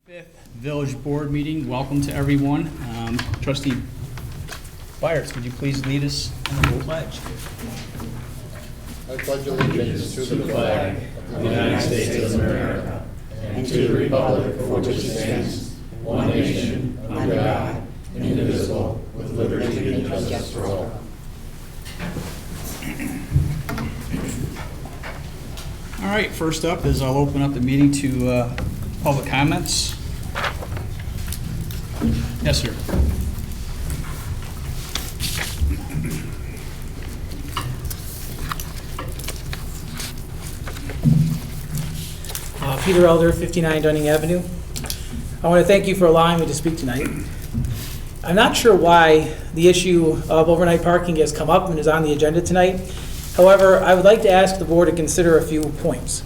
Fifth Village Board meeting. Welcome to everyone. Trustee Byers, would you please lead us in the pledge? I pledge allegiance to the flag of the United States of America and to the republic for which it stands, one nation, under God, indivisible, with liberty and justice for all. All right, first up is I'll open up the meeting to public comments. Yes, sir. Peter Elder, 59 Dunning Avenue. I want to thank you for allowing me to speak tonight. I'm not sure why the issue of overnight parking has come up and is on the agenda tonight. However, I would like to ask the board to consider a few points.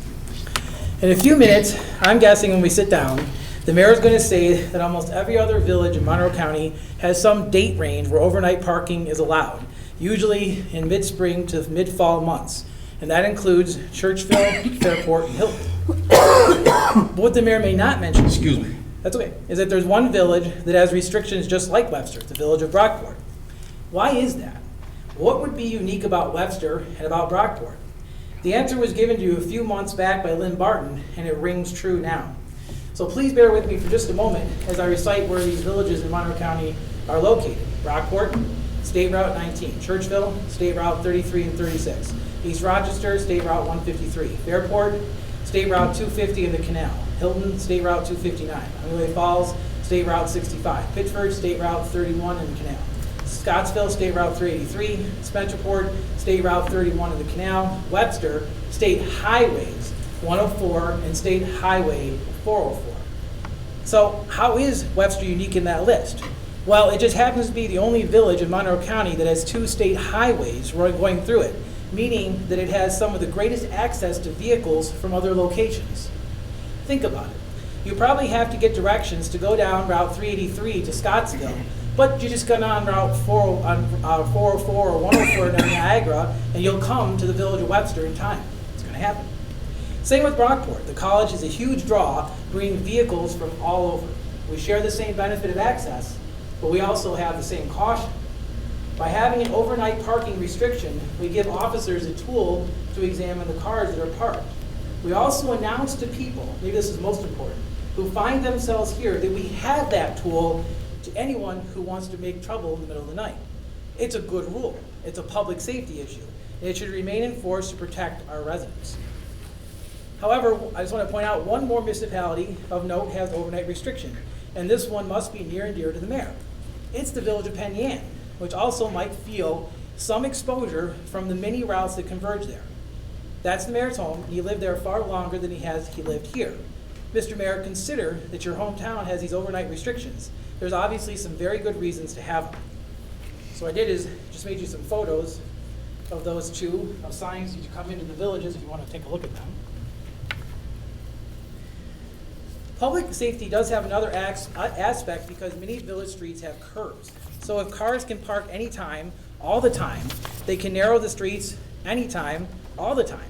In a few minutes, I'm guessing when we sit down, the mayor is going to say that almost every other village in Monroe County has some date range where overnight parking is allowed, usually in mid-spring to mid-fall months. And that includes Churchville, Fairport, and Hilton. But what the mayor may not mention, Excuse me. that's okay, is that there's one village that has restrictions just like Webster, the village of Brockport. Why is that? What would be unique about Webster and about Brockport? The answer was given to you a few months back by Lynn Barton, and it rings true now. So please bear with me for just a moment as I recite where these villages in Monroe County are located. Brockport, State Route 19. Churchville, State Route 33 and 36. East Rochester, State Route 153. Fairport, State Route 250 in the canal. Hilton, State Route 259. Underway Falls, State Route 65. Pittsford, State Route 31 in the canal. Scottsville, State Route 383. Spencerport, State Route 31 in the canal. Webster, State Highways 104 and State Highway 404. So how is Webster unique in that list? Well, it just happens to be the only village in Monroe County that has two state highways going through it, meaning that it has some of the greatest access to vehicles from other locations. Think about it. You probably have to get directions to go down Route 383 to Scottsville, but you just go on Route 404 or 104 down Niagara, and you'll come to the village of Webster in time. It's going to happen. Same with Brockport. The college is a huge draw, bringing vehicles from all over. We share the same benefit of access, but we also have the same caution. By having an overnight parking restriction, we give officers a tool to examine the cars that are parked. We also announce to people, maybe this is most important, who find themselves here that we have that tool to anyone who wants to make trouble in the middle of the night. It's a good rule. It's a public safety issue, and it should remain in force to protect our residents. However, I just want to point out one more municipality of note has overnight restriction, and this one must be near and dear to the mayor. It's the village of Penn Yan, which also might feel some exposure from the many routes that converge there. That's the mayor's home, and he lived there far longer than he lived here. Mr. Mayor, consider that your hometown has these overnight restrictions. There's obviously some very good reasons to have them. So what I did is just made you some photos of those two signs as you come into the villages if you want to take a look at them. Public safety does have another aspect because many village streets have curbs. So if cars can park anytime, all the time, they can narrow the streets anytime, all the time.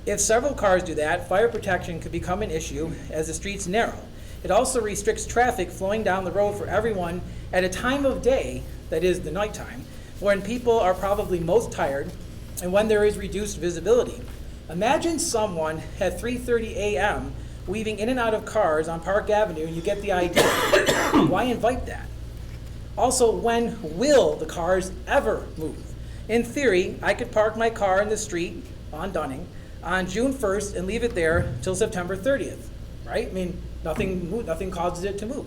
If several cars do that, fire protection could become an issue as the streets narrow. It also restricts traffic flowing down the road for everyone at a time of day, that is the nighttime, when people are probably most tired and when there is reduced visibility. Imagine someone at 3:30 a.m. weaving in and out of cars on Park Avenue, and you get the idea. Why invite that? Also, when will the cars ever move? In theory, I could park my car in the street on Dunning on June 1st and leave it there till September 30th, right? I mean, nothing causes it to move.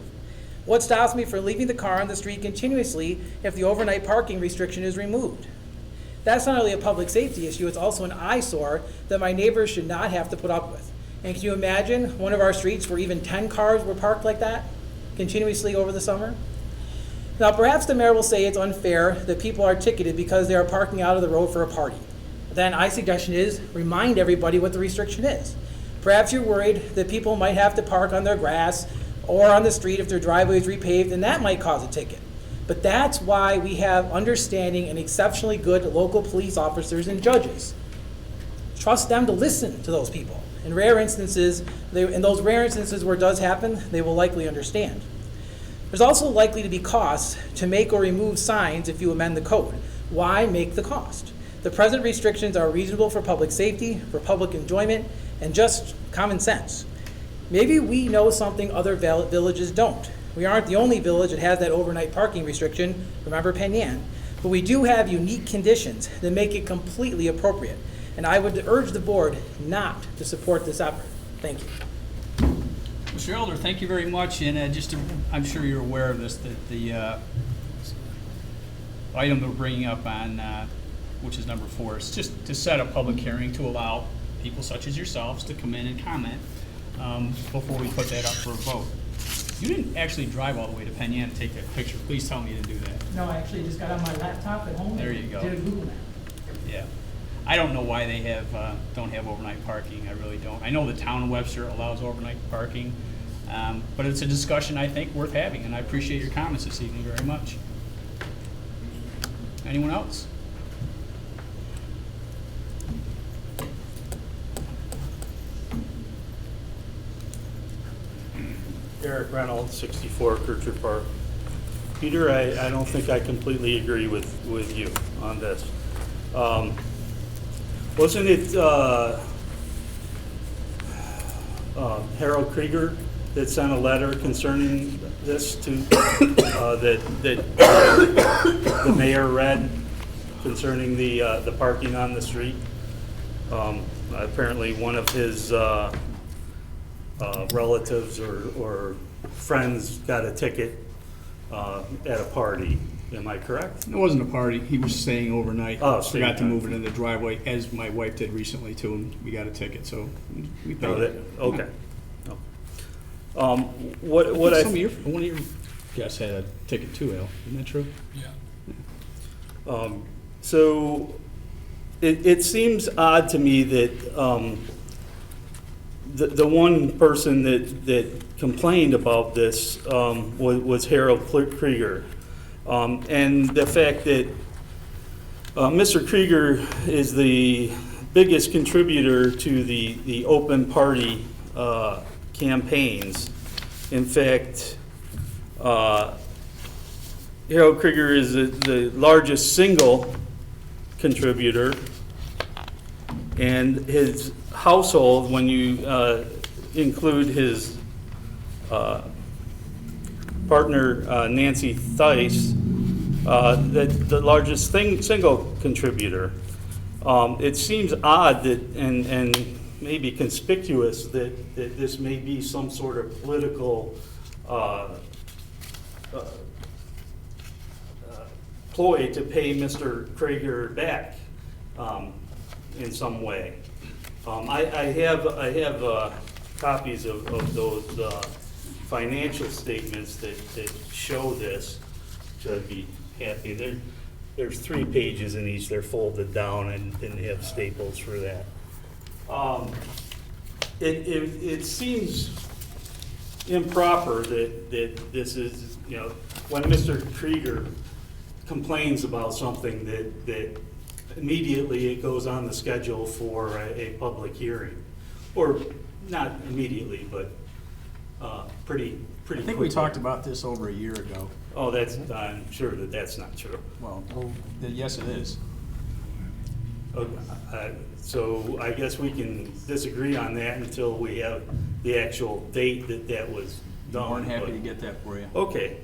What stops me from leaving the car on the street continuously if the overnight parking restriction is removed? That's not only a public safety issue, it's also an eyesore that my neighbors should not have to put up with. And can you imagine one of our streets where even 10 cars were parked like that continuously over the summer? Now, perhaps the mayor will say it's unfair that people are ticketed because they are parking out of the road for a party. Then my suggestion is remind everybody what the restriction is. Perhaps you're worried that people might have to park on their grass or on the street if their driveway is repaved, and that might cause a ticket. But that's why we have understanding and exceptionally good local police officers and judges. Trust them to listen to those people. In rare instances, in those rare instances where it does happen, they will likely understand. There's also likely to be costs to make or remove signs if you amend the code. Why make the cost? The present restrictions are reasonable for public safety, for public enjoyment, and just common sense. Maybe we know something other villages don't. We aren't the only village that has that overnight parking restriction, remember Penn Yan, but we do have unique conditions that make it completely appropriate. And I would urge the board not to support this effort. Thank you. Mr. Elder, thank you very much. And I'm sure you're aware of this, that the item that we're bringing up on, which is number 4, is just to set a public hearing to allow people such as yourselves to come in and comment before we put that up for a vote. You didn't actually drive all the way to Penn Yan to take that picture. Please tell me you didn't do that. No, I actually just got on my laptop at home. There you go. Did a Google map. Yeah. I don't know why they don't have overnight parking. I really don't. I know the town of Webster allows overnight parking, but it's a discussion I think worth having, and I appreciate your comments this evening very much. Anyone else? Eric Reynolds, 64 Kircher Park. Peter, I don't think I completely agree with you on this. Wasn't it Harold Krieger that sent a letter concerning this to that the mayor read concerning the parking on the street? Apparently, one of his relatives or friends got a ticket at a party. Am I correct? It wasn't a party. He was staying overnight. Oh, forgot to staying move it in the driveway, as my wife did recently too, and we got a ticket, so we paid it. Okay. What I One of your guests had a ticket too, Al. Isn't that true? Yeah. So it seems odd to me that the one person that complained about this was Harold Krieger. And the fact that Mr. Krieger is the biggest contributor to the open party campaigns. In fact, Harold Krieger is the largest single contributor, and his household, when you include his partner Nancy Theis, the largest single contributor. It seems odd that and maybe conspicuous that this may be some sort of political ploy to pay Mr. Krieger back in some way. I have copies of those financial statements that show this, which I'd be happy. There's 3 pages in each. They're folded down and have staples for that. It seems improper that this is, when Mr. Krieger complains about something that immediately it goes on the schedule for a public hearing. Or not immediately, but pretty I think quickly. we talked about this over a year ago. Oh, I'm sure that's not true. Well, yes, it is. So I guess we can disagree on that until we have the actual date that was done. More than happy to get that for you. Okay.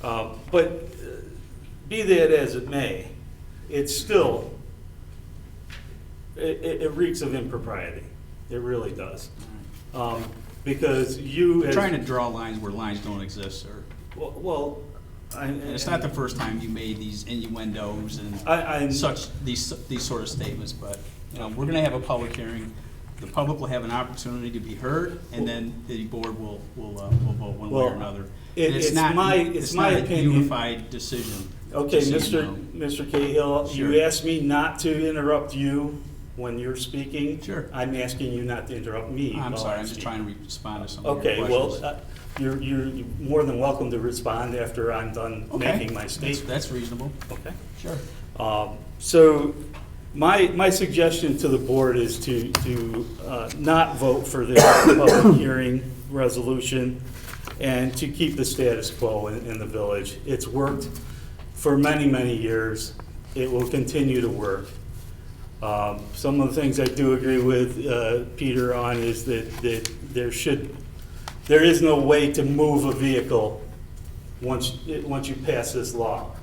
But be that as it may, it's still, it reeks of impropriety. It really does. Because you We're trying to draw lines where lines don't exist, sir. Well, And it's not the first time you made these innuendos and these sort of statements, but we're going to have a public hearing. The public will have an opportunity to be heard, and then the board will vote one way or another. It's my opinion. A unified decision. Okay, just so you know. Mr. Cahill, Sure. you asked me not to interrupt you when you're speaking. Sure. I'm asking you not to interrupt me. I'm while sorry, I'm just speaking. trying to respond to some of Okay, your well, questions. you're more than welcome to respond after I'm done Okay. making my statement. That's reasonable. Okay. Sure. So My suggestion to the board is to not vote for this public hearing resolution and to keep the status quo in the village. It's worked for many, many years. It will continue to work. Some of the things I do agree with Peter on is that there is no way to move a vehicle once you pass this law.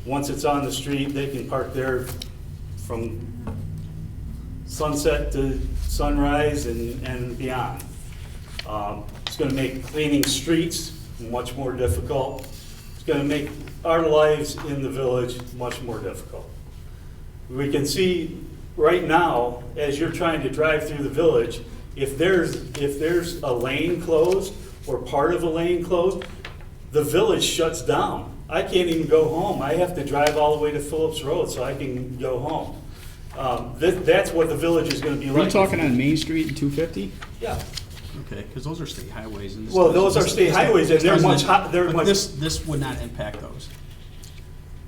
Once it's on the street, they can park there from sunset to sunrise and beyond. It's going to make cleaning streets much more difficult. It's going to make our lives in the village much more difficult. We can see right now, as you're trying to drive through the village, if there's a lane closed or part of a lane closed, the village shuts down. I can't even go home. I have to drive all the way to Phillips Road so I can go home. That's what the village is going to be like. Are you talking on Main Street and 250? Yeah. Okay, because those are state highways. And Well, those are state highways, and they're much. But this would not impact those.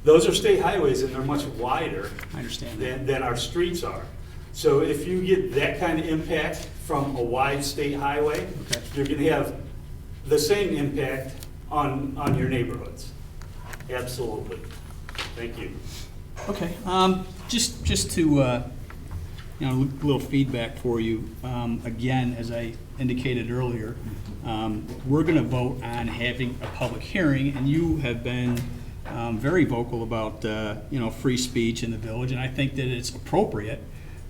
Those are state highways, and they're much wider I understand that. than our streets are. So if you get that kind of impact from a wide state highway, Okay. you're going to have the same impact on your neighborhoods. Absolutely. Thank you. Okay, just to, a little feedback for you. Again, as I indicated earlier, we're gonna vote on having a public hearing, and you have been very vocal about, free speech in the village, and I think that it's appropriate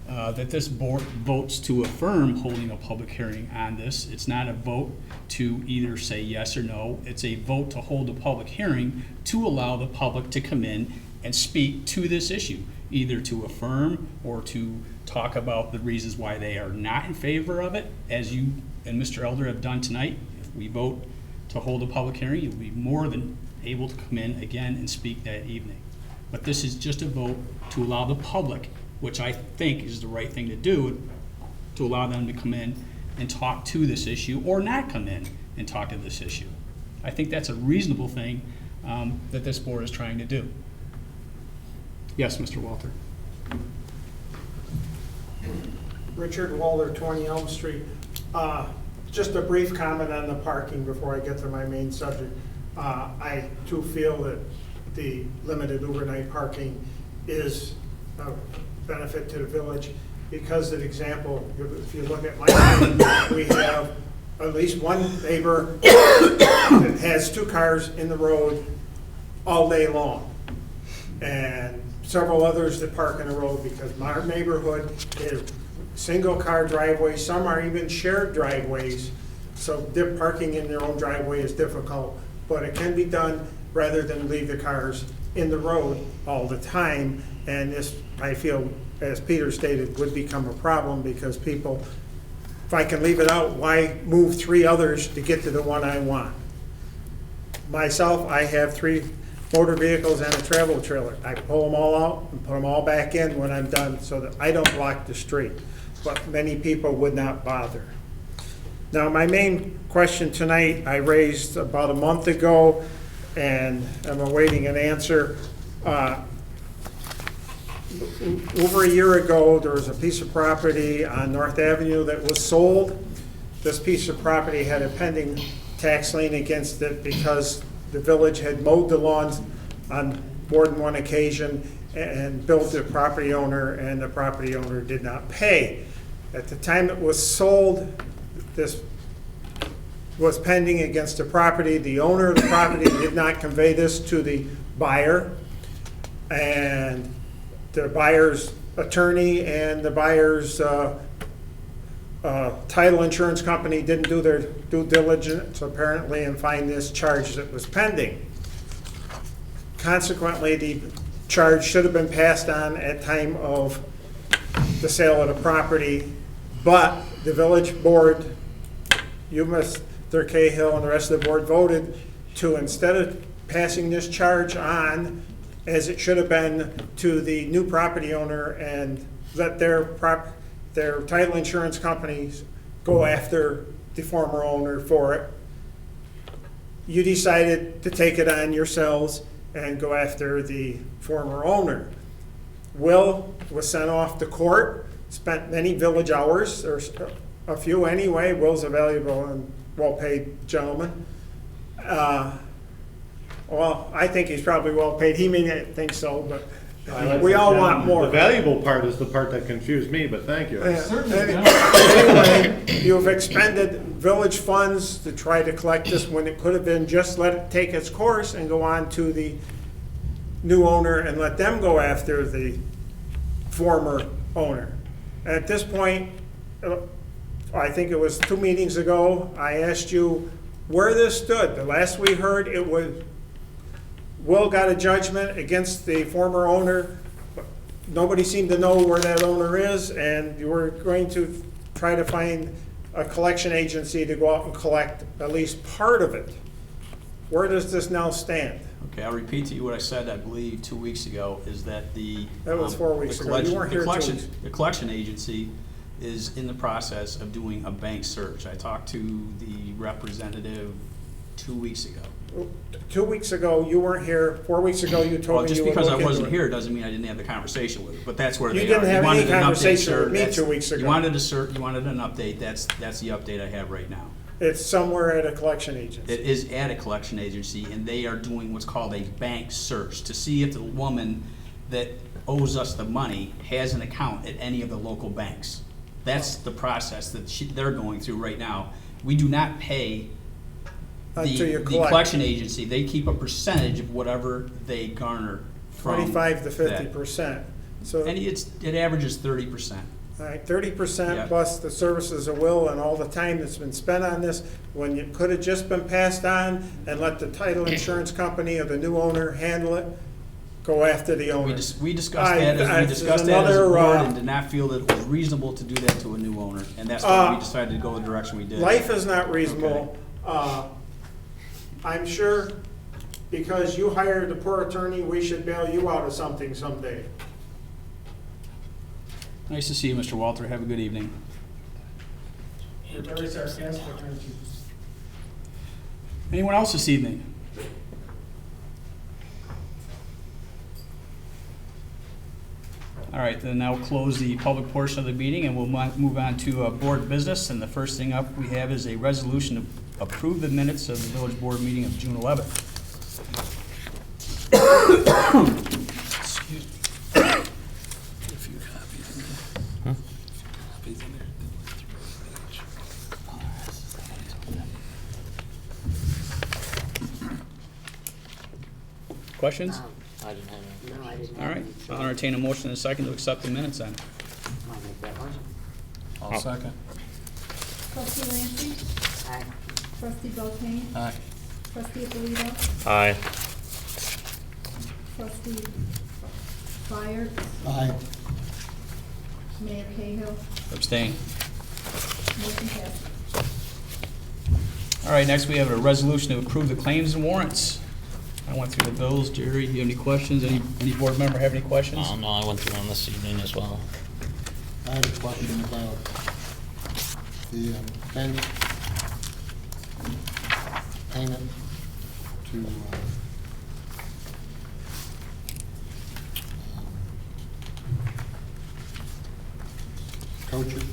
that this board votes to affirm holding a public hearing on this. It's not a vote to either say yes or no. It's a vote to hold a public hearing to allow the public to come in and speak to this issue, either to affirm or to talk about the reasons why they are not in favor of it, as you and Mr. Elder have done tonight. If we vote to hold a public hearing, you'll be more than able to come in again and speak that evening. But this is just a vote to allow the public, which I think is the right thing to do, to allow them to come in and talk to this issue, or not come in and talk to this issue. I think that's a reasonable thing that this board is trying to do. Yes, Mr. Walter. Richard Walter, 20 Elm Street. Just a brief comment on the parking before I get to my main subject. I too feel that the limited overnight parking is a benefit to the village because, an example, if you look at my neighborhood, we have at least one neighbor that has two cars in the road all day long, and several others that park in the road because my neighborhood is single car driveways. Some are even shared driveways, so parking in their own driveway is difficult, but it can be done rather than leave the cars in the road all the time. And this, I feel, as Peter stated, would become a problem because people, if I can leave it out, why move three others to get to the one I want? Myself, I have 3 motor vehicles and a travel trailer. I pull them all out and put them all back in when I'm done so that I don't block the street. But many people would not bother. Now, my main question tonight I raised about a month ago, and I'm awaiting an answer. Over a year ago, there was a piece of property on North Avenue that was sold. This piece of property had a pending tax lien against it because the village had mowed the lawns on more than one occasion and billed the property owner, and the property owner did not pay. At the time it was sold, this was pending against the property. The owner of the property did not convey this to the buyer, and the buyer's attorney and the buyer's title insurance company didn't do their due diligence apparently and find this charge that was pending. Consequently, the charge should have been passed on at time of the sale of the property, but the village board, you, Mr. Cahill, and the rest of the board voted to, instead of passing this charge on, as it should have been, to the new property owner and let their title insurance companies go after the former owner for it. You decided to take it on yourselves and go after the former owner. Will was sent off to court, spent many village hours, or a few anyway. Will's a valuable and well-paid gentleman. Well, I think he's probably well-paid. He may not think so, but we all want more. The valuable part is the part that confused me, but thank you. Anyway, you've expended village funds to try to collect this when it could have been just let it take its course and go on to the new owner and let them go after the former owner. At this point, I think it was 2 meetings ago, I asked you where this stood. The last we heard, it was Will got a judgment against the former owner. Nobody seemed to know where that owner is, and you were going to try to find a collection agency to go out and collect at least part of it. Where does this now stand? Okay, I'll repeat to you what I said, I believe, 2 weeks ago, is that That was 4 weeks ago. You weren't here 2 weeks. The collection agency is in the process of doing a bank search. I talked to the representative 2 weeks ago. 2 weeks ago, you weren't here. 4 weeks ago, you told Well, me just you would because I look into wasn't it. here doesn't mean I didn't have the conversation with it, but that's where You they didn't are. have any wanted an update, conversation sir. with me That's- 2 weeks ago. You wanted an update, that's the update I have right now. It's somewhere at a collection agency. It is at a collection agency, and they are doing what's called a bank search to see if the woman that owes us the money has an account at any of the local banks. That's the process that they're going through right now. We do not pay Until you the collect. collection agency. They keep a percentage of whatever they garner from 25 to that. 50%. So, And it averages 30%. all right, 30% Yeah. plus the services of Will and all the time that's been spent on this, when it could have just been passed on and let the title insurance company or the new owner handle it, go after the owner. We discussed that as this is a another, board and did not feel that it was reasonable to do that to a new owner. And that's why we decided to go the direction we did. Life is not reasonable. I'm sure because you hired a poor attorney, we should bail you out of something someday. Nice to see you, Mr. Walter. Have a good evening. You're very sarcastic, aren't you? Anyone else this evening? All right, then I'll close the public portion of the meeting and we'll move on to board business. And the first thing up we have is a resolution to approve the minutes of the village board meeting of June 11th. Excuse me. A few copies in there. Copies in there. Questions? I didn't have any. No, I didn't. All right, I'll entertain a motion in a second to accept the minutes then. I'll make that motion. I'll second. Trustee Lancy, Aye. trustee Belkane, Aye. trustee Alito, Aye. trustee Fire, Aye. Mayor Cahill, Abstain. motion passes. All right, next we have a resolution to approve the claims and warrants. I went through the bills. Jerry, do you have any questions? Any board member have any questions? No, I went through them this evening as well. I had a question about the bench payment to coaches.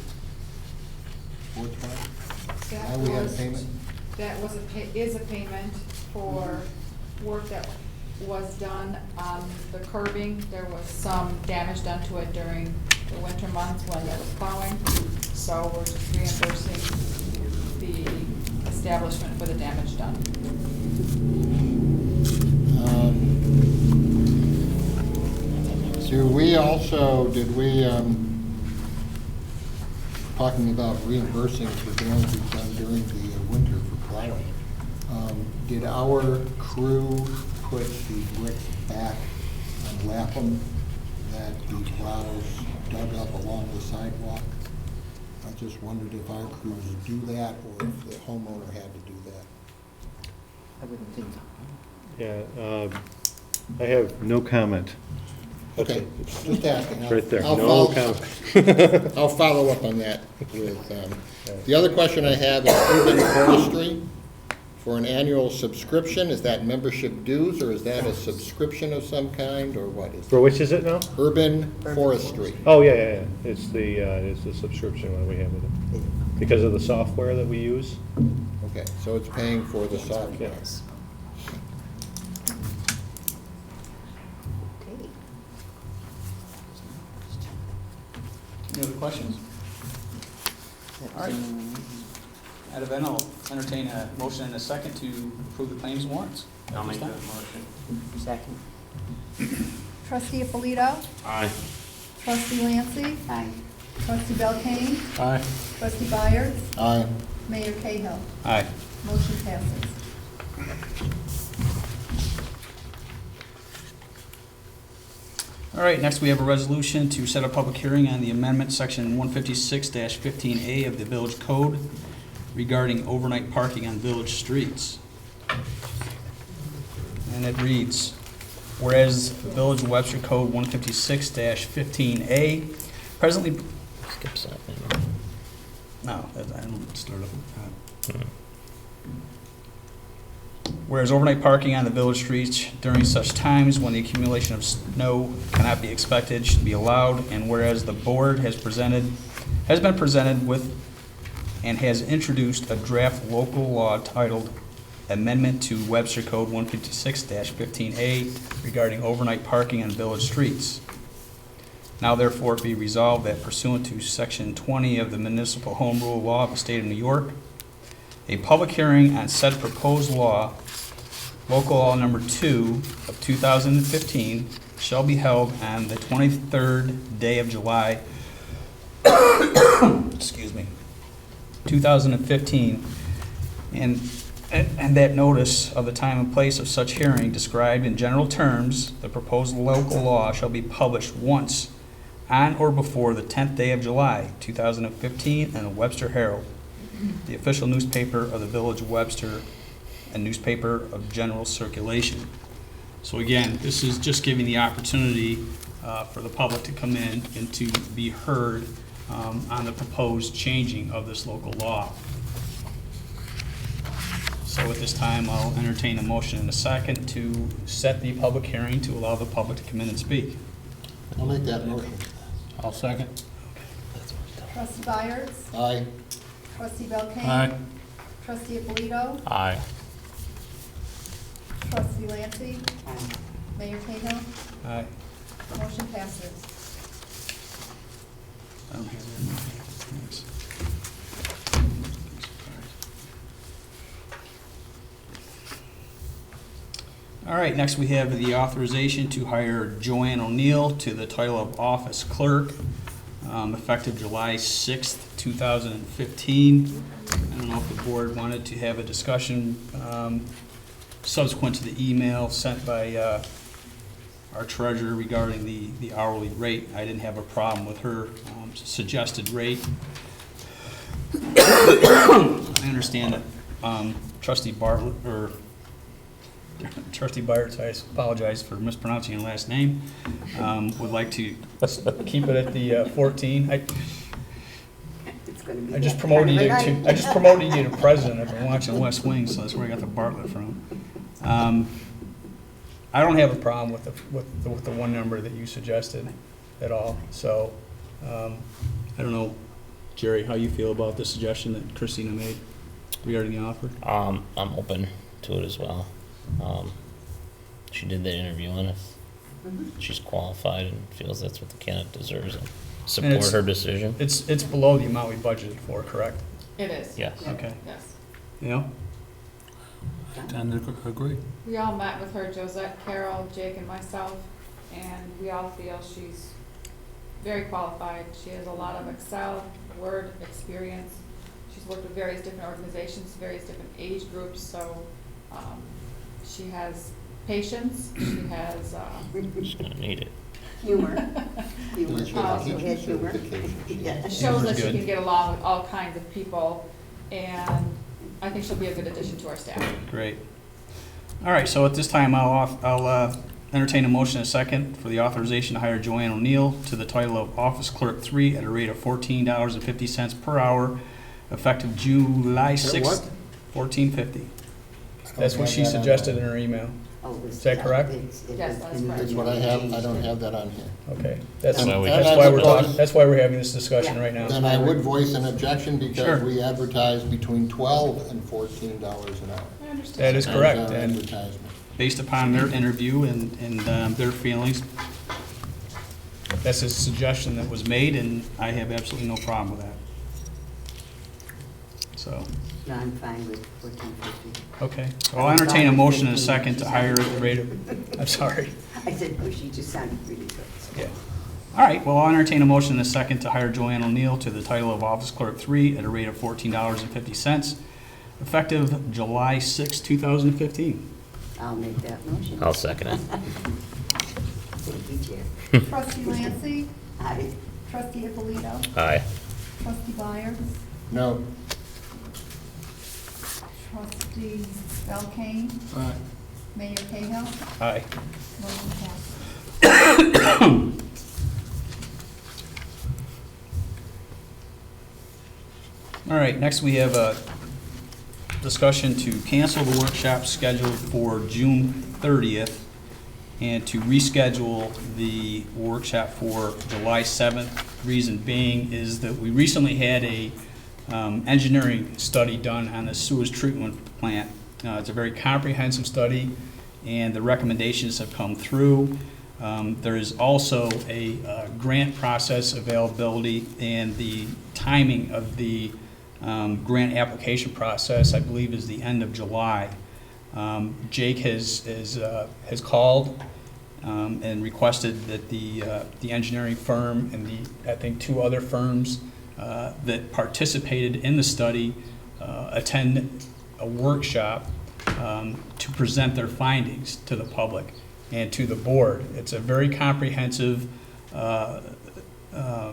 Sports bar. Why we had a payment? That was is a payment for work that was done on the curbing. There was some damage done to it during the winter months when there was plowing. So we're just reimbursing the establishment for the damage done. Did we, talking about reimbursing for damages done during the winter for plowing, did our crew put the bricks back on Lapham that the plows dug up along the sidewalk? I just wondered if our crews do that or if the homeowner had to do that. I wouldn't think so. Yeah, I have no comment. Okay, just asking. Right there, I'll no follow- comment. I'll follow up on that with, the other question I have is urban forestry for an annual subscription. Is that membership dues, or is that a subscription of some kind, or what is For it? which is it now? Urban Forestry. Oh, yeah. It's the subscription one we have with it. Because of the software that we use. Okay, so it's paying for the software. Yes. Okay. Any other questions? All right. Out of that, I'll entertain a motion and a second to approve the claims and warrants. I'll make that motion. Second. Trustee Alito? Aye. Trustee Lancy? Aye. Trustee Belkane? Aye. Trustee Byers? Aye. Mayor Cahill? Aye. Motion passes. All right, next we have a resolution to set a public hearing on the amendment, section 156-15A of the Village Code regarding overnight parking on village streets. And it reads, whereas Village Webster Code 156-15A presently, Skip something. no, I don't start up at the top. Whereas overnight parking on the village streets during such times when the accumulation of snow cannot be expected should be allowed, and whereas the board has been presented with and has introduced a draft local law titled Amendment to Webster Code 156-15A regarding overnight parking on village streets. Now therefore be resolved that pursuant to Section 20 of the Municipal Home Rule Law of the State of New York, a public hearing on said proposed law, Local Law Number 2 of 2015, shall be held on the 23rd day of July, excuse me, 2015, and that notice of the time and place of such hearing described in general terms, the proposed local law shall be published once on or before the 10th day of July, 2015, in the Webster Herald, the official newspaper of the Village of Webster, a newspaper of general circulation. So again, this is just giving the opportunity for the public to come in and to be heard on the proposed changing of this local law. So at this time, I'll entertain a motion in a second to set the public hearing to allow the public to come in and speak. I'll make that motion. I'll second. Trustee Byers? Aye. Trustee Belkane? Aye. Trustee Alito? Aye. Trustee Lancy? Aye. Mayor Cahill? Aye. Motion passes. I don't have that. Thanks. All right, next we have the authorization to hire Joanne O'Neill to the title of office clerk, effective July 6th, 2015. I don't know if the board wanted to have a discussion subsequent to the email sent by our treasurer regarding the hourly rate. I didn't have a problem with her suggested rate. I understand that Trustee Bartlett, or Trustee Byers, I apologize for mispronouncing your last name, would like to keep it at the 14. It's gonna be I just that promoted kind you of a to, night. I just promoted you to president. I've been watching West Wing, so that's where I got the Bartlett from. I don't have a problem with the one number that you suggested at all. So, I don't know, Jerry, how you feel about the suggestion that Christina made regarding the offer? I'm open to it as well. She did that interview, and if she's qualified and feels that's what the candidate deserves, and support it's- her decision. It's below the amount we budgeted for, correct? It is. Yes. Okay. Yes. Yeah? Tend to agree. We all met with her, Josette, Carol, Jake, and myself, and we all feel she's very qualified. She has a lot of Excel, Word experience. She's worked with various different organizations, various different age groups, so she has patience, she has, She's gonna need it. Humor. She Humor. has She has humor. certification. Yeah. shows that she good. can get along with all kinds of people, and I think she'll be a good addition to our staff. Great. All right, so at this time, I'll entertain a motion in a second for the authorization to hire Joanne O'Neill to the title of Office Clerk 3 at a rate of $14.50 per hour, effective July 6th. what? $14.50. That's what she suggested in her email. Oh, Is that correct? Yes, that's correct. That's what I have, I don't have that on here. Okay, that's And- why and that's I why would we're vote- talking, that's why we're having this discussion Yeah. right now. Then I would voice an objection because Sure. we advertise between $12 and $14 an hour. I understand. That is correct, As our and advertisement. based upon their interview and their feelings, that's a suggestion that was made, and I have absolutely no problem with that. So, No, I'm fine with 1450. okay, so I'll entertain a motion in a second to hire at the rate of, I'm sorry. I said, oh, she just sounded really good. so. Yeah. All right, well, I'll entertain a motion in a second to hire Joanne O'Neill to the title of Office Clerk 3 at a rate of $14.50, effective July 6, 2015. I'll make that motion. I'll second it. Thank you, Chair. Trustee Lancy, Aye. trustee Ippolito, Aye. trustee Byers, No. trustee Belkane, Mayor Cahill, Aye. motion passes. All right, next we have a discussion to cancel the workshop scheduled for June 30th and to reschedule the workshop for July 7th. Reason being is that we recently had a engineering study done on the sewage treatment plant. It's a very comprehensive study, and the recommendations have come through. There is also a grant process availability, and the timing of the grant application process, I believe, is the end of July. Jake has called and requested that the engineering firm and I think 2 other firms that participated in the study attend a workshop to present their findings to the public and to the board. It's a very comprehensive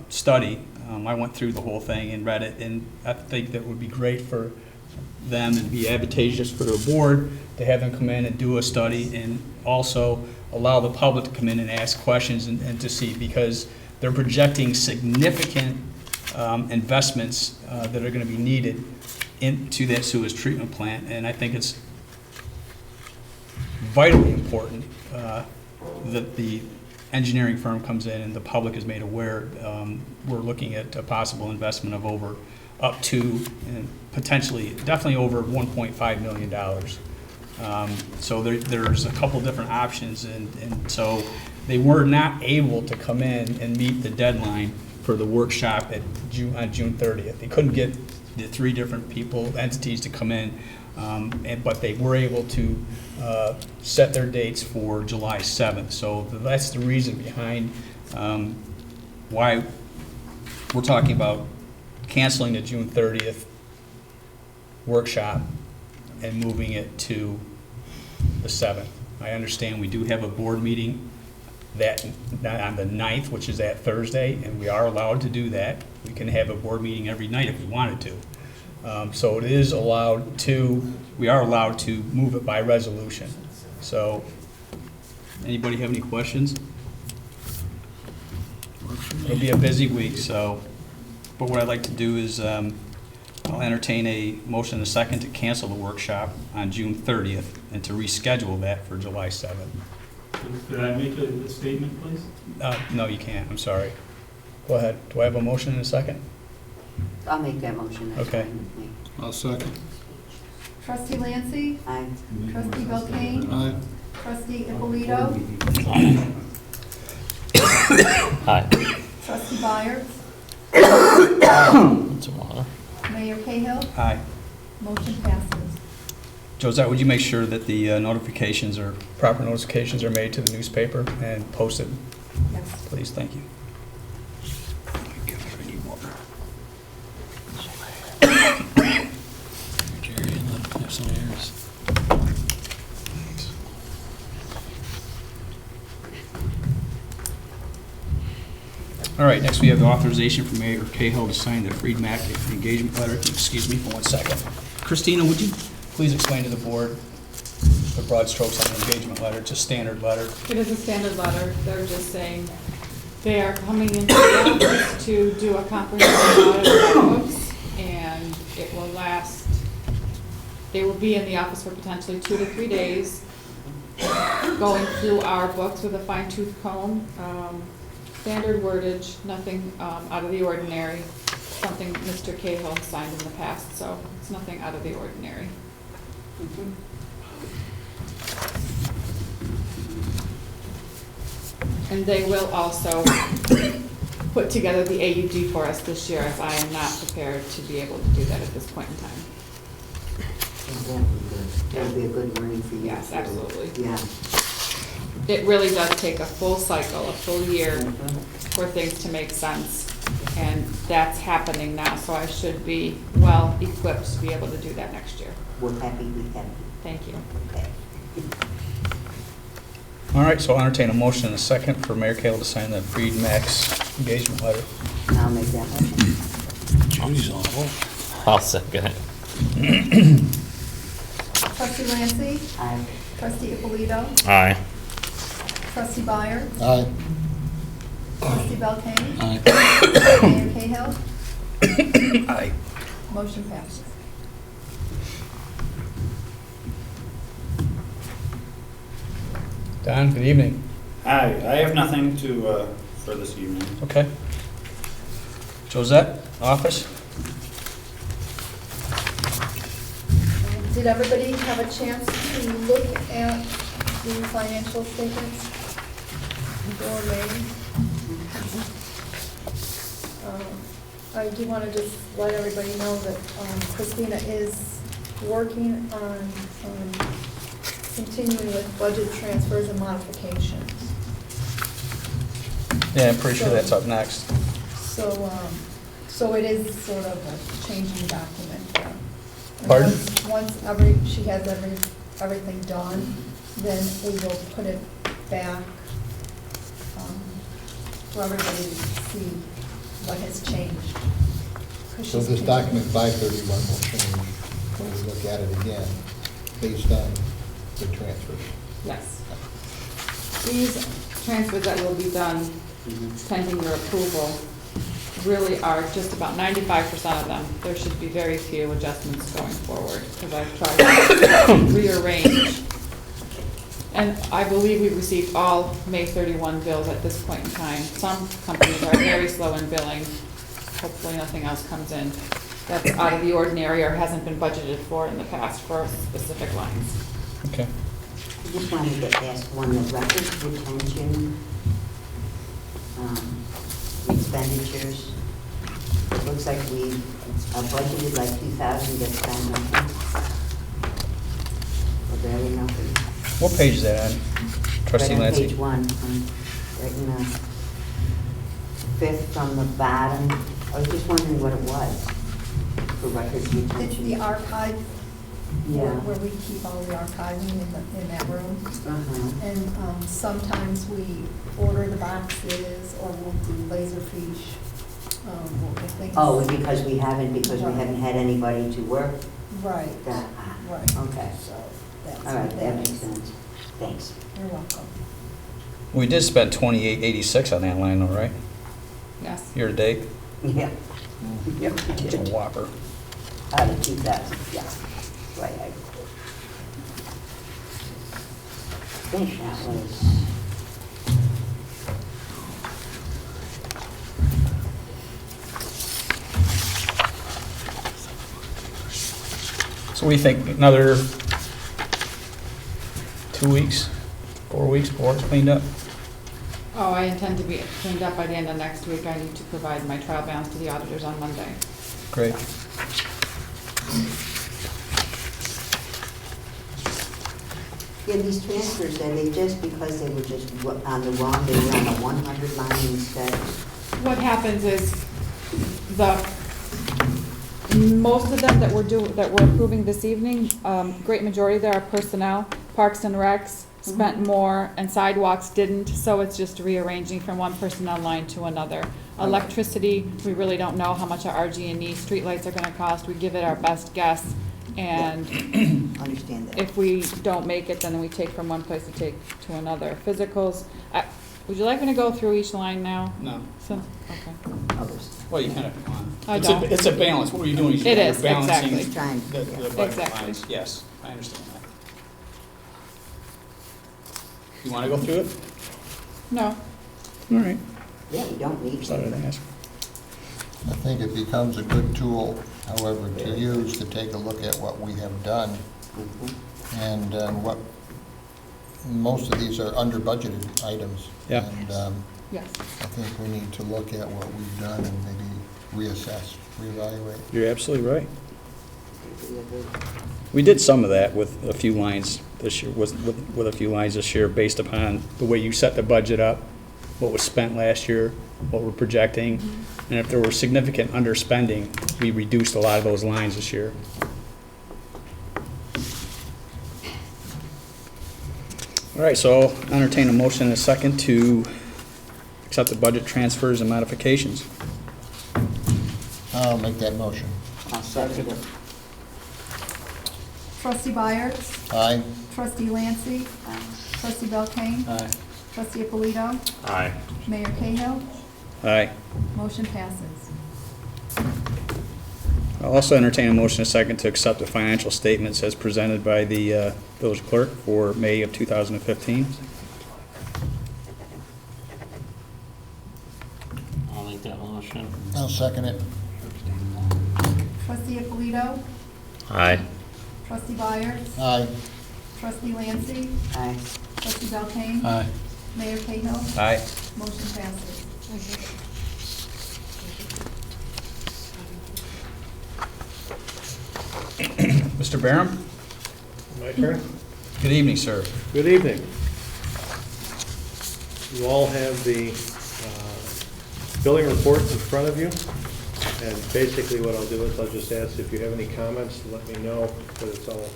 study. I went through the whole thing and read it, and I think that would be great for them and be advantageous for the board to have them come in and do a study, and also allow the public to come in and ask questions and to see, because they're projecting significant investments that are going to be needed into that sewage treatment plant, and I think it's vitally important that the engineering firm comes in and the public is made aware. We're looking at a possible investment of up to, and potentially, definitely over $1.5 million. So there's a couple different options, and so they were not able to come in and meet the deadline for the workshop on June 30th. They couldn't get the 3 different entities to come in, but they were able to set their dates for July 7th. So that's the reason behind why we're talking about canceling the June 30th workshop and moving it to the 7th. I understand we do have a board meeting on the 9th, which is that Thursday, and we are allowed to do that. We can have a board meeting every night if we wanted to. So it is allowed to, we are allowed to move it by resolution. So, anybody have any questions? It'll be a busy week, so, but what I'd like to do is, I'll entertain a motion in a second to cancel the workshop on June 30th and to reschedule that for July 7th. Could I make a statement, please? No, you can't, I'm sorry. Go ahead. Do I have a motion in a second? I'll make that motion. That's Okay. fine with me. I'll second. trustee Lancy, Aye. trustee Belkane, Aye. trustee Ippolito, Aye. trustee Byers, Tomorrow. Mayor Cahill, Aye. motion passes. Josette, would you make sure that the proper notifications are made to the newspaper and posted? Yes. Please, thank you. Oh my gosh, I need water. Jerry, have some airs. Thanks. All right, next we have the authorization for Mayor Cahill to sign the Freed Mac engagement letter. Excuse me for 1 second. Christina, would you please explain to the board the broad strokes on the engagement letter? It's a standard letter. It is a standard letter. They're just saying they are coming into the office to do a comprehensive audit of our books, and it will last They will be in the office for potentially 2 to 3 days, going through our books with a fine tooth comb. Standard wordage, nothing out of the ordinary, something Mr. Cahill signed in the past, so it's nothing out of the ordinary. And they will also put together the AUD for us this year, as I am not prepared to be able to do that at this point in time. That would be a good learning for you. Yes, absolutely. Yeah. It really does take a full cycle, a full year for things to make sense. And that's happening now, so I should be well equipped to be able to do that next year. We're happy with that. Thank you. Okay. All right, so I'll entertain a motion in a second for Mayor Cahill to sign the Breed Max engagement letter. I'll make that motion. I'll second it. Trustee Lancy, Aye. trustee Ippolito, Aye. trustee Byers, Aye. trustee Belkane, Aye. Mayor Cahill, Aye. motion passes. Don, good evening. Hi, I have nothing to, for this evening. Okay. Josette, office? Did everybody have a chance to look at the financial statements for May? I do want to just let everybody know that Christina is working on continuing with budget transfers and modifications. Yeah, I'm pretty sure that's up next. So it is sort of a changing document. And Pardon? Once she has everything done, then we will put it back for everybody to see what has changed. 'Cause So she's this changing. document 531 will change when we look at it again, based on the transfers. Yes. These transfers that will be done pending your approval really are just about 95% of them. There should be very few adjustments going forward, because I've tried to rearrange. And I believe we received all May 31 bills at this point in time. Some companies are very slow in billing. Hopefully nothing else comes in that's out of the ordinary or hasn't been budgeted for in the past for specific lines. Okay. I just wanted to ask one, the record retention expenditures. It looks like we budgeted like 2,000, gets spent nothing. Or barely nothing. What page is that on? Trustee Right on Lancy? page 1, right in the fifth from the bottom. I was just wondering what it was for records retention. It's the archive, Yeah. where we keep all the archiving in that room. Uh-huh. And sometimes we order the boxes, or we'll do laserfiche, if things. Oh, because we haven't had anybody to work Right, that. right. Okay. So that's. All right, what that makes is. sense. Thanks. You're welcome. We did spend 2886 on that line though, right? Yes. Year to date? Yeah. Yep, we It's a did. whopper. Out of 2,000, yeah. Right, I think that was. So we think another 2 weeks, 4 weeks before it's cleaned up? Oh, I intend to be cleaned up by the end of next week. I need to provide my trial balance to the auditors on Monday. Great. Yeah, these transfers, are they just because they were just on the wrong, they were on the 100 line instead? What happens is most of them that we're approving this evening, great majority there are personnel, parks and recs spent more and sidewalks didn't, so it's just rearranging from one personnel line to another. Electricity, we really don't know how much our RG&E streetlights are gonna cost. We give it our best guess, and Understand that. if we don't make it, then we take from one place to take to another. Physicals, would you like me to go through each line now? No. So, okay. Others. Well, you kind of, come on. I It's don't. It's a balance. What are you doing? It You're is, balancing exactly. Trying, The yeah. budget Exactly. lines. Yes, I understand that. You want to go through it? No. All right. Yeah, we don't need Sorry to. to ask. I think it becomes a good tool, however, to use to take a look at what we have done. And what, most of these are under budgeted items. Yeah. And Yes. I think we need to look at what we've done and maybe reassess, reevaluate. You're absolutely right. We did some of that with a few lines this year, with a few lines this year, based upon the way you set the budget up, what was spent last year, what we're projecting, and if there were significant underspending, we reduced a lot of those lines this year. All right, so I'll entertain a motion in a second to accept the budget transfers and modifications. I'll make that motion. I'll second it. Trustee Byers, Aye. trustee Lancy, trustee Belkane, Aye. trustee Ippolito, Aye. Mayor Cahill, Aye. motion passes. I'll also entertain a motion in a second to accept the financial statements as presented by the village clerk for May of 2015. I'll make that motion. I'll second it. Trustee Ippolito, Aye. trustee Byers, Aye. trustee Lancy, Aye. trustee Belkane, Aye. Mayor Cahill, Aye. motion passes. Mr. Barham? My turn? Good evening, sir. Good evening. You all have the billing reports in front of you. And basically what I'll do is I'll just ask if you have any comments, let me know, but it's all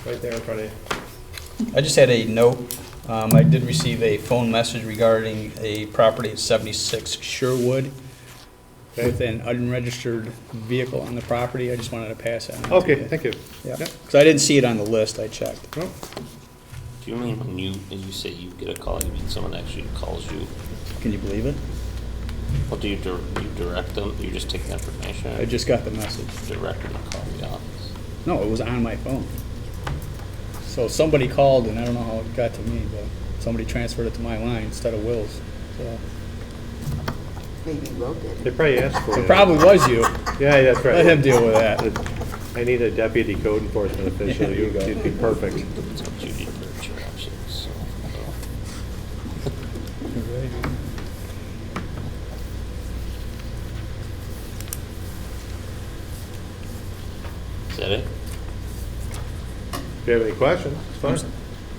right there in front of you. I just had a note. I did receive a phone message regarding a property at 76 Sherwood with an unregistered vehicle on the property. I just wanted to pass that on to Okay, you. thank you. Yeah, Yep. because I didn't see it on the list. I checked. No, Do you mean when you say you get a call, you mean someone actually calls you? Can you believe it? What do you direct them? You just take the information? I just got the message. Direct them to call the office? No, it was on my phone. So somebody called, and I don't know how it got to me, but somebody transferred it to my line instead of Will's. So Maybe wrote it. they probably asked for it. it probably was you. Yeah, that's right. Let him deal with that. I need a deputy code enforcement official. There you go. You'd be perfect. That's what you need for your options, so. Is that it? If you have any questions, it's fine.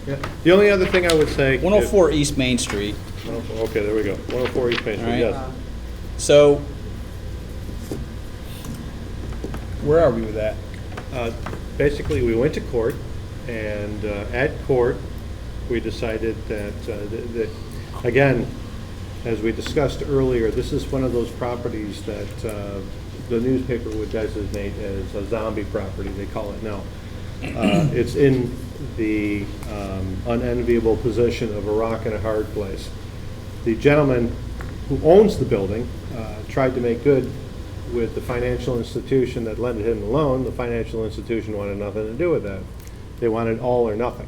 Yeah. The only other thing I would say. 104 East Main Street. Okay, there we go. 104 East Main Street, All right. yes. So where are we with that? Basically, we went to court, and at court, we decided that, again, as we discussed earlier, this is one of those properties that the newspaper would designate as a zombie property, they call it now. It's in the unenviable position of a rock and a hard place. The gentleman who owns the building tried to make good with the financial institution that lent him the loan. The financial institution wanted nothing to do with that. They wanted all or nothing.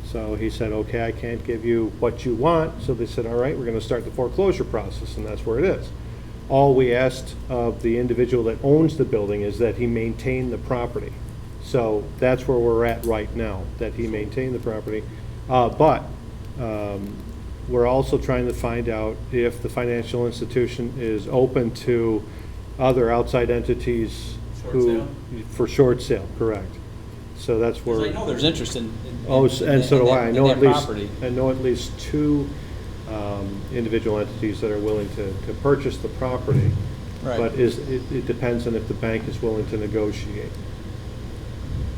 So he said, okay, I can't give you what you want. So they said, all right, we're going to start the foreclosure process, and that's where it is. All we asked of the individual that owns the building is that he maintain the property. So that's where we're at right now, that he maintain the property. But we're also trying to find out if the financial institution is open to other outside entities who, for short sale, correct. So that's where. Because I know there's interest in Oh, and so do I. I know at least, property. I know at least two individual entities that are willing to purchase the property. Right. But it depends on if the bank is willing to negotiate.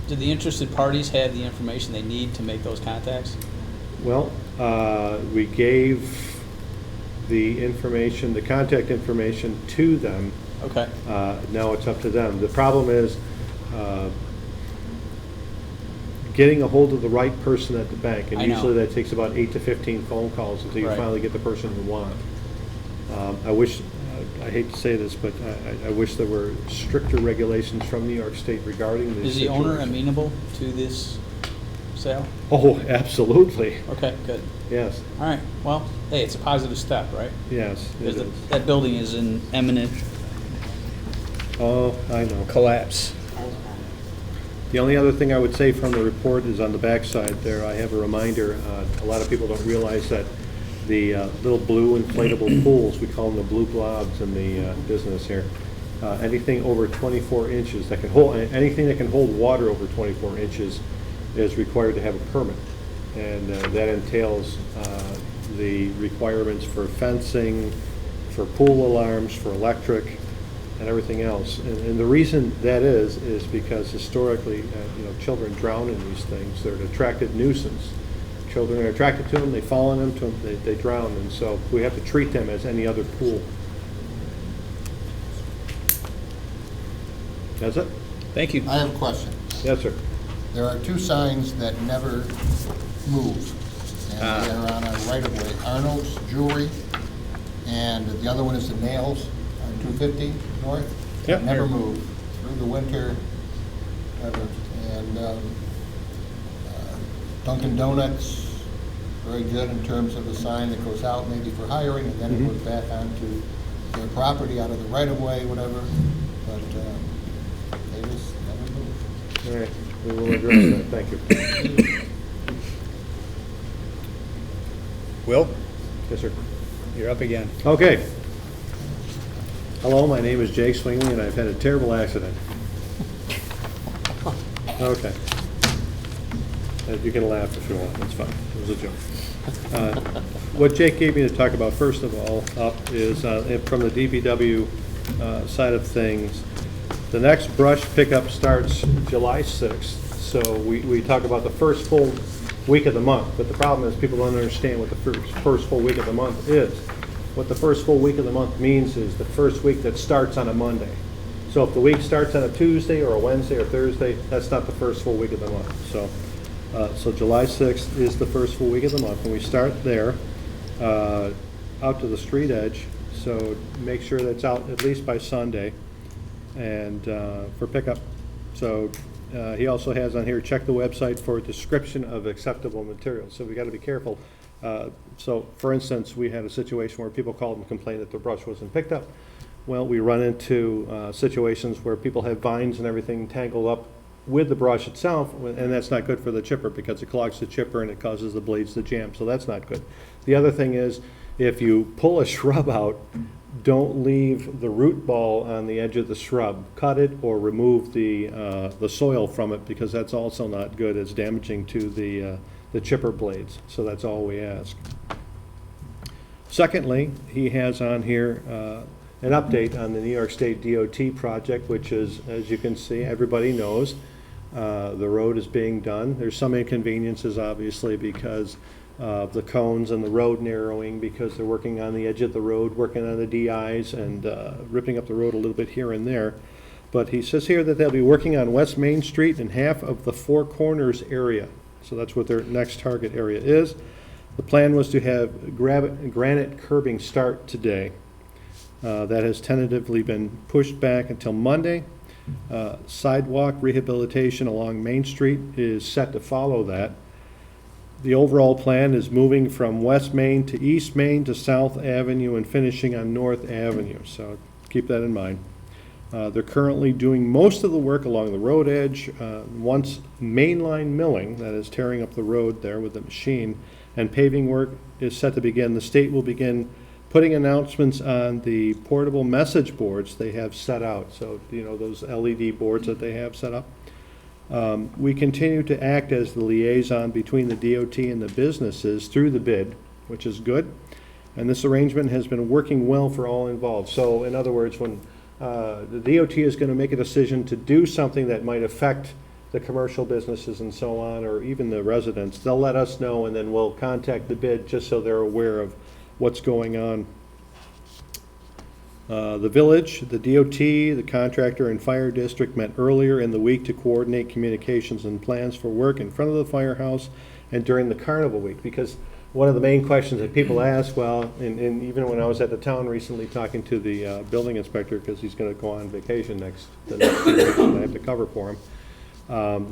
Do the interested parties have the information they need to make those contacts? Well, we gave the information, the contact information to them. Okay. Now it's up to them. The problem is getting a hold of the right person at the bank. And I know. usually that takes about 8 to 15 phone calls until you Right. finally get the person you want. I wish I hate to say this, but I wish there were stricter regulations from New York State regarding this. Is the owner amenable to this sale? Oh, absolutely, Okay, good. yes, All right, well, hey, it's a positive step, right? yes, it Because is. that building is in imminent Oh, I know. collapse. The only other thing I would say from the report is on the backside there, I have a reminder, a lot of people don't realize that the little blue inflatable pools, we call them the blue blobs in the business here, anything over 24 inches that can hold, anything that can hold water over 24 inches is required to have a permit. And that entails the requirements for fencing, for pool alarms, for electric, and everything else. And the reason that is because historically, children drown in these things. They're an attractive nuisance. Children are attracted to them, they fall in them, they drown, and so we have to treat them as any other pool. That's it? Thank you. I have a question. Yes, sir. There are two signs that never move, and they are on a right-of-way. Arnold's Jewelry, and the other one is the Nails on 250 North. Yep. Never move through the winter, ever. And Dunkin' Donuts, very good in terms of a sign that goes out maybe for hiring, and then it goes back onto their property, out of the right-of-way, whatever. But they just never move. All right, we will address that, thank you. Will, Yes, sir. you're up again. Okay. Hello, my name is Jake Swingley, and I've had a terrible accident. Okay. You can laugh if you want, that's fine, it was a joke. What Jake gave me to talk about first of all up is from the DPW side of things, the next brush pickup starts July 6th, so we talk about the first full week of the month, but the problem is people don't understand what the first full week of the month is. What the first full week of the month means is the first week that starts on a Monday. So if the week starts on a Tuesday or a Wednesday or Thursday, that's not the first full week of the month. So July 6th is the first full week of the month, and we start there, out to the street edge, so make sure that's out at least by Sunday, and for pickup. So he also has on here, check the website for a description of acceptable materials, so we got to be careful. So for instance, we had a situation where people called and complained that their brush wasn't picked up. Well, we run into situations where people have vines and everything tangled up with the brush itself, and that's not good for the chipper because it clogs the chipper and it causes the blades to jam, so that's not good. The other thing is, if you pull a shrub out, don't leave the root ball on the edge of the shrub. Cut it or remove the soil from it, because that's also not good. It's damaging to the chipper blades, so that's all we ask. Secondly, he has on here an update on the New York State DOT project, which is, as you can see, everybody knows, the road is being done. There's some inconveniences, obviously, because of the cones and the road narrowing, because they're working on the edge of the road, working on the DIs, and ripping up the road a little bit here and there. But he says here that they'll be working on West Main Street and half of the Four Corners area. So that's what their next target area is. The plan was to have granite curbing start today. That has tentatively been pushed back until Monday. Sidewalk rehabilitation along Main Street is set to follow that. The overall plan is moving from West Main to East Main to South Avenue and finishing on North Avenue, so keep that in mind. They're currently doing most of the work along the road edge. Once mainline milling, that is tearing up the road there with the machine, and paving work is set to begin, the state will begin putting announcements on the portable message boards they have set out. So, those LED boards that they have set up. We continue to act as the liaison between the DOT and the businesses through the bid, which is good. And this arrangement has been working well for all involved. So in other words, when the DOT is going to make a decision to do something that might affect the commercial businesses and so on, or even the residents, they'll let us know, and then we'll contact the bid just so they're aware of what's going on. The village, the DOT, the contractor, and fire district met earlier in the week to coordinate communications and plans for work in front of the firehouse and during the carnival week, because one of the main questions that people ask, well, and even when I was at the town recently talking to the building inspector, because he's going to go on vacation the next 2 weeks, and I have to cover for him,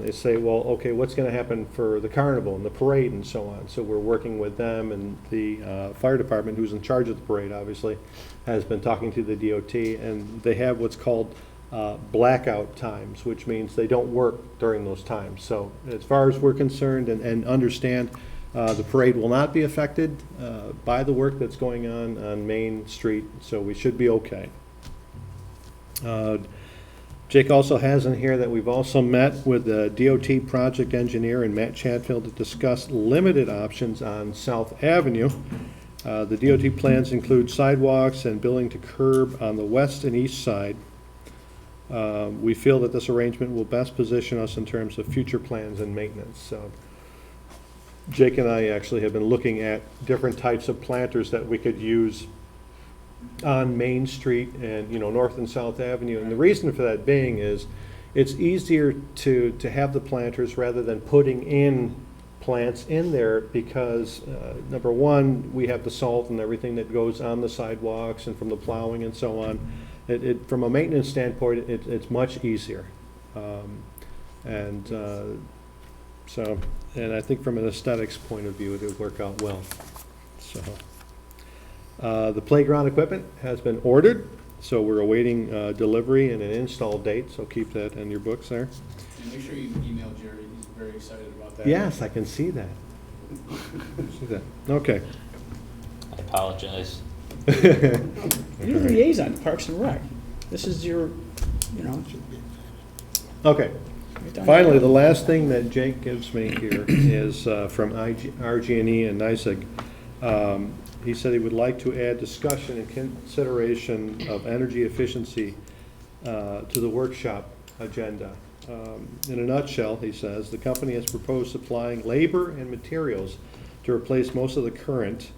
they say, well, okay, what's going to happen for the carnival and the parade and so on? So we're working with them, and the fire department, who's in charge of the parade, obviously, has been talking to the DOT, and they have what's called blackout times, which means they don't work during those times. So as far as we're concerned and understand, the parade will not be affected by the work that's going on Main Street, so we should be okay. Jake also has in here that we've also met with the DOT project engineer and Matt Chatfield to discuss limited options on South Avenue. The DOT plans include sidewalks and building to curb on the west and east side. We feel that this arrangement will best position us in terms of future plans and maintenance. So Jake and I actually have been looking at different types of planters that we could use on Main Street and, North and South Avenue. And the reason for that being is it's easier to have the planters rather than putting in plants in there because, number one, we have the salt and everything that goes on the sidewalks and from the plowing and so on. From a maintenance standpoint, it's much easier. And I think from an aesthetics point of view, it would work out well. So, the playground equipment has been ordered, so we're awaiting delivery and an install date, so keep that in your books there. And make sure you email Jerry, he's very excited about that. Yes, I can see that. See that. Okay. I apologize. You're the liaison to Parks and Rec. This is your, Okay. Finally, the last thing that Jake gives me here is from RG&E and NYSEG. He said he would like to add discussion and consideration of energy efficiency to the workshop agenda. In a nutshell, he says, the company has proposed supplying labor and materials to replace most of the current,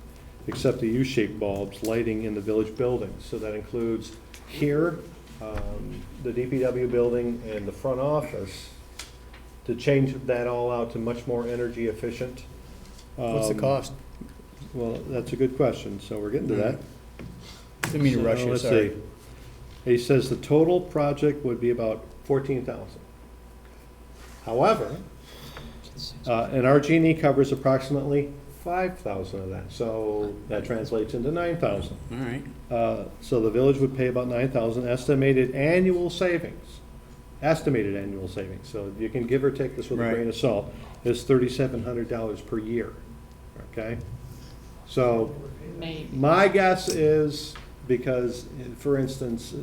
except the U-shaped bulbs, lighting in the village buildings. So that includes here, the DPW building and the front office, to change that all out to much more energy efficient. What's the cost? Well, that's a good question, so we're getting to that. Didn't mean to rush you, Let's sorry. see. He says the total project would be about $14,000. However, and RG&E covers approximately $5,000 of that, so that translates into $9,000. All right. So the village would pay about $9,000, estimated annual savings. So you can give or take this with a Right. grain of salt, is $3,700 per year, okay? So Maybe. my guess is, because, for instance,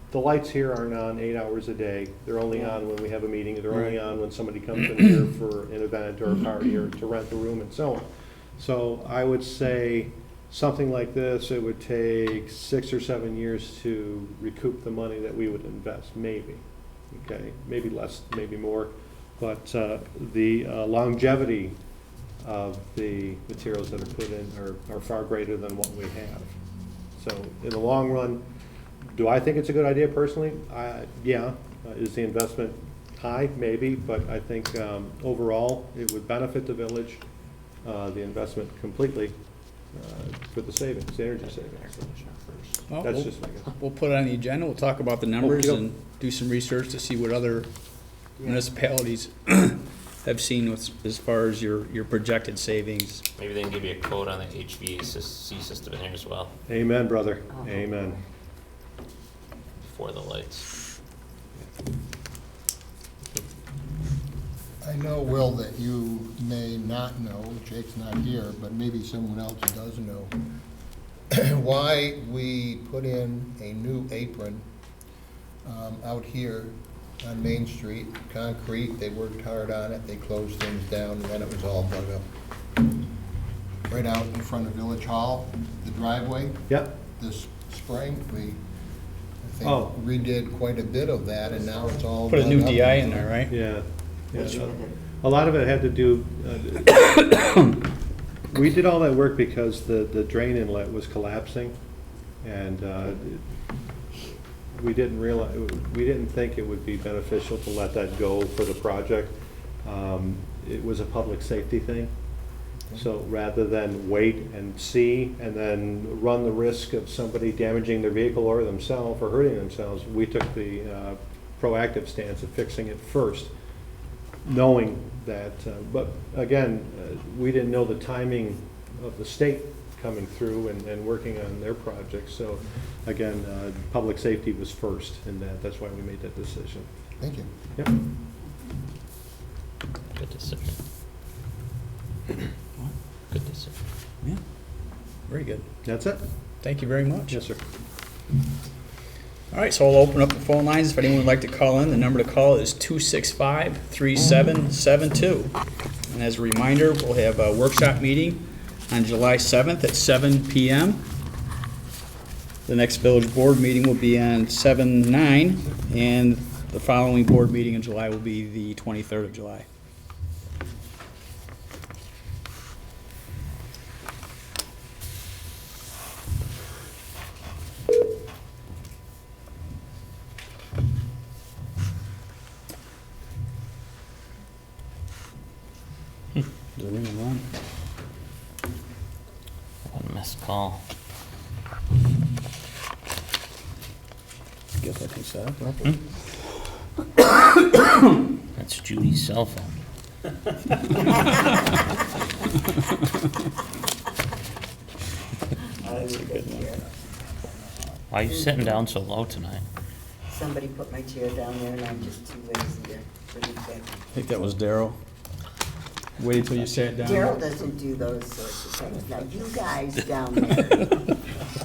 the lights here aren't on 8 hours a day. They're only on when we have a meeting. They're only on when somebody comes in here for an event or a party or to rent the room and so on. So I would say something like this, it would take 6 or 7 years to recoup the money that we would invest, maybe. Okay, maybe less, maybe more. But the longevity of the materials that are put in are far greater than what we have. So in the long run, do I think it's a good idea personally? Yeah. Is the investment high? Maybe, but I think overall it would benefit the village, the investment completely for the savings, the energy savings. Well, That's we'll- just my guess. We'll put it on the agenda, we'll talk about the numbers Okey-doke. and do some research to see what other municipalities have seen as far as your projected savings. Maybe they can give you a quote on the HVAC system in here as well, Amen, brother. Amen. for the lights. I know, Will, that you may not know, Jake's not here, but maybe someone else does know, why we put in a new apron out here on Main Street, concrete. They worked hard on it, they closed things down, and then it was all dug up. Right out in front of Village Hall, the driveway, Yep. this spring, we, I Oh. think, redid quite a bit of that, and now it's all Put a new dug up. DI in there, right? Yeah. Which Yeah. one? A lot of it had to do, we did all that work because the drain inlet was collapsing, and we didn't realize, we didn't think it would be beneficial to let that go for the project. It was a public safety thing, So rather than wait and see and then run the risk of somebody damaging their vehicle or themselves or hurting themselves, we took the proactive stance of fixing it first, knowing that, but again, we didn't know the timing of the state coming through and working on their projects. So again, public safety was first, and that's why we made that decision. Thank you. Yep. Good decision. Good decision. Yeah, very good. That's it? Thank you very much. Yes, sir. All right, so I'll open up the phone lines. If anyone would like to call in, the number to call is 265-3772. And as a reminder, we'll have a workshop meeting on July 7th at 7 p.m. The next village board meeting will be on 7/9, and the following board meeting in July will be the 23rd of July. Is it ringing wrong? One missed call. Guess I can set up, right? That's Judy's cell phone. That's a good one. Why are you sitting down so low tonight? Somebody put my chair down there and I'm just too lazy to bring it back. I think that was Daryl. Wait until you sat down. Daryl doesn't do those sorts of things. Now, you guys down there,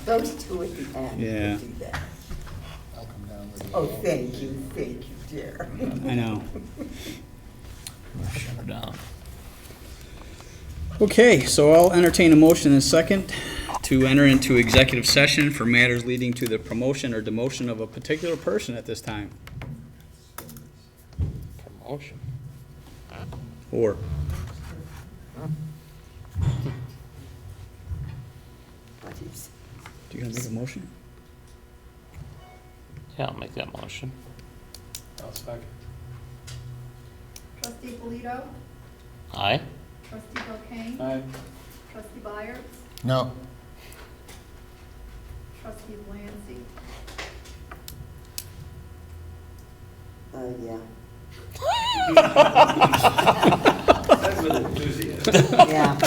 those two at the end Yeah. will do that. I'll come down with you. Oh, thank you, dear. I know. Shut her down. Okay, so I'll entertain a motion in a second to enter into executive session for matters leading to the promotion or demotion of a particular person at this time. Promotion. Or, What is- do you gonna make a motion? Yeah, I'll make that motion. Trustee Polito? Aye? Trustee Belkane? Aye. Trustee Byers? No. Trustee Lancy? Yeah. That's with enthusiasm. Yeah.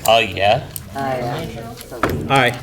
Oh, yeah? Yeah. So- Aye.